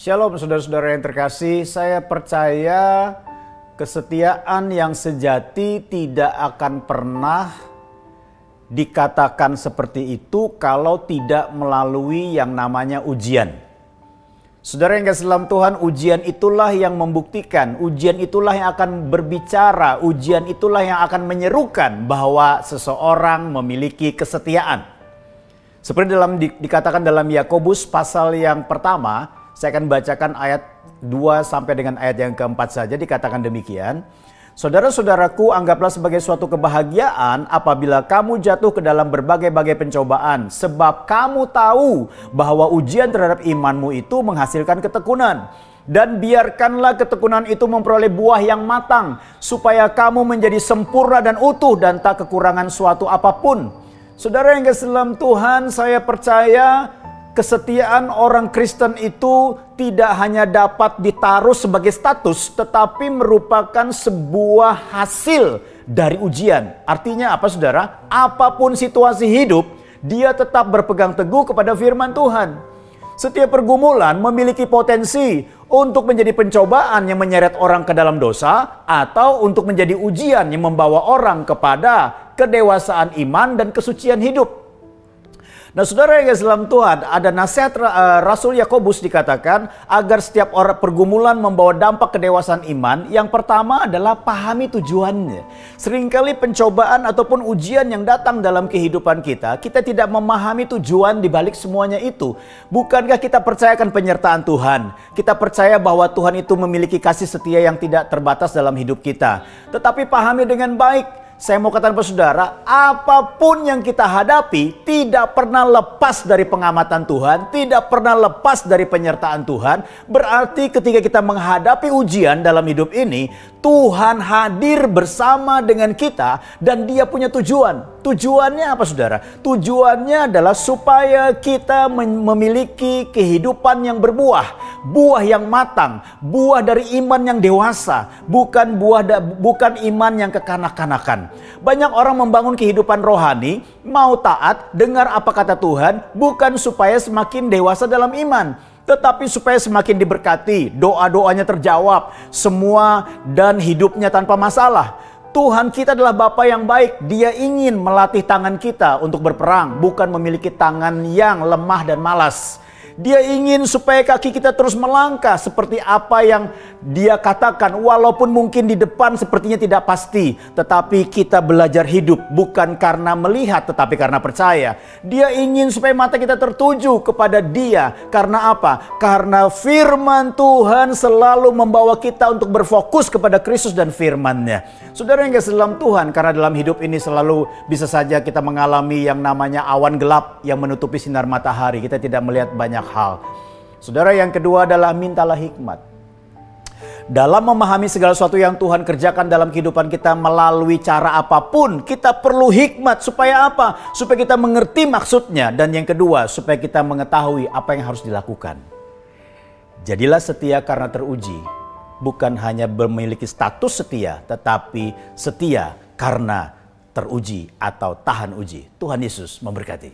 Shalom saudara-saudara yang terkasih, saya percaya kesetiaan yang sejati tidak akan pernah dikatakan seperti itu kalau tidak melalui yang namanya ujian. Saudara yang kasih dalam Tuhan, ujian itulah yang membuktikan, ujian itulah yang akan berbicara, ujian itulah yang akan menyerukan bahwa seseorang memiliki kesetiaan. Seperti dikatakan dalam Yakobus pasal yang pertama, saya akan bacakan ayat 2 sampai dengan ayat yang keempat saja, dikatakan demikian. Saudara-saudaraku, anggaplah sebagai suatu kebahagiaan apabila kamu jatuh ke dalam berbagai-bagai pencobaan. Sebab kamu tahu bahwa ujian terhadap imanmu itu menghasilkan ketekunan. Dan biarkanlah ketekunan itu memperoleh buah yang matang, supaya kamu menjadi sempurna dan utuh dan tak kekurangan suatu apapun. Saudara yang kasih dalam Tuhan, saya percaya kesetiaan orang Kristen itu tidak hanya dapat ditaruh sebagai status, tetapi merupakan sebuah hasil dari ujian. Artinya apa saudara? Apapun situasi hidup, dia tetap berpegang teguh kepada firman Tuhan. Setiap pergumulan memiliki potensi untuk menjadi pencobaan yang menyeret orang ke dalam dosa, atau untuk menjadi ujian yang membawa orang kepada kedewasaan iman dan kesucian hidup. Nah saudara yang kasih dalam Tuhan, ada nasihat Rasul Yakobus dikatakan agar setiap orang pergumulan membawa dampak kedewasaan iman. Yang pertama adalah pahami tujuannya. Seringkali pencobaan ataupun ujian yang datang dalam kehidupan kita tidak memahami tujuan dibalik semuanya itu. Bukankah kita percayakan penyertaan Tuhan? Kita percaya bahwa Tuhan itu memiliki kasih setia yang tidak terbatas dalam hidup kita. Tetapi pahami dengan baik. Saya mau katakan kepada saudara, apapun yang kita hadapi tidak pernah lepas dari pengamatan Tuhan, tidak pernah lepas dari penyertaan Tuhan. Berarti ketika kita menghadapi ujian dalam hidup ini, Tuhan hadir bersama dengan kita dan Dia punya tujuan. Tujuannya apa saudara? Tujuannya adalah supaya kita memiliki kehidupan yang berbuah, buah yang matang, buah dari iman yang dewasa, bukan iman yang kekanak-kanakan. Banyak orang membangun kehidupan rohani, mau taat, dengar apa kata Tuhan, bukan supaya semakin dewasa dalam iman, tetapi supaya semakin diberkati, doa-doanya terjawab, semua dan hidupnya tanpa masalah. Tuhan kita adalah Bapa yang baik. Dia ingin melatih tangan kita untuk berperang, bukan memiliki tangan yang lemah dan malas. Dia ingin supaya kaki kita terus melangkah seperti apa yang Dia katakan. Walaupun mungkin di depan sepertinya tidak pasti, tetapi kita belajar hidup bukan karena melihat tetapi karena percaya. Dia ingin supaya mata kita tertuju kepada Dia. Karena apa? Karena firman Tuhan selalu membawa kita untuk berfokus kepada Kristus dan firman-Nya. Saudara yang kasih dalam Tuhan, karena dalam hidup ini selalu bisa saja kita mengalami yang namanya awan gelap yang menutupi sinar matahari. Kita tidak melihat banyak hal. Saudara, yang kedua adalah mintalah hikmat. Dalam memahami segala sesuatu yang Tuhan kerjakan dalam kehidupan kita melalui cara apapun, kita perlu hikmat. Supaya apa? Supaya kita mengerti maksudnya. Dan yang kedua, supaya kita mengetahui apa yang harus dilakukan. Jadilah setia karena teruji. Bukan hanya memiliki status setia, tetapi setia karena teruji atau tahan uji. Tuhan Yesus memberkati.